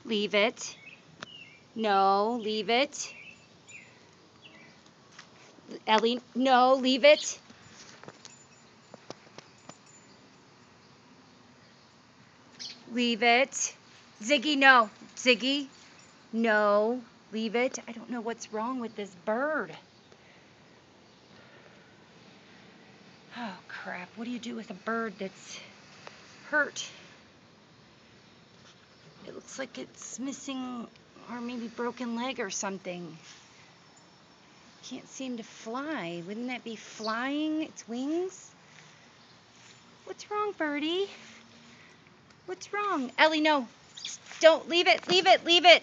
Leave it. No, leave it. Ellie, no, leave it. Leave it. Ziggy, no. Ziggy, no. Leave it. I don't know what's wrong with this bird. Oh, crap. What do you do with a bird that's hurt? It looks like it's missing, or maybe broken leg or something. Can't seem to fly. Wouldn't that be flying its wings? What's wrong, birdie? What's wrong? Ellie, no. Don't leave it, leave it, leave it.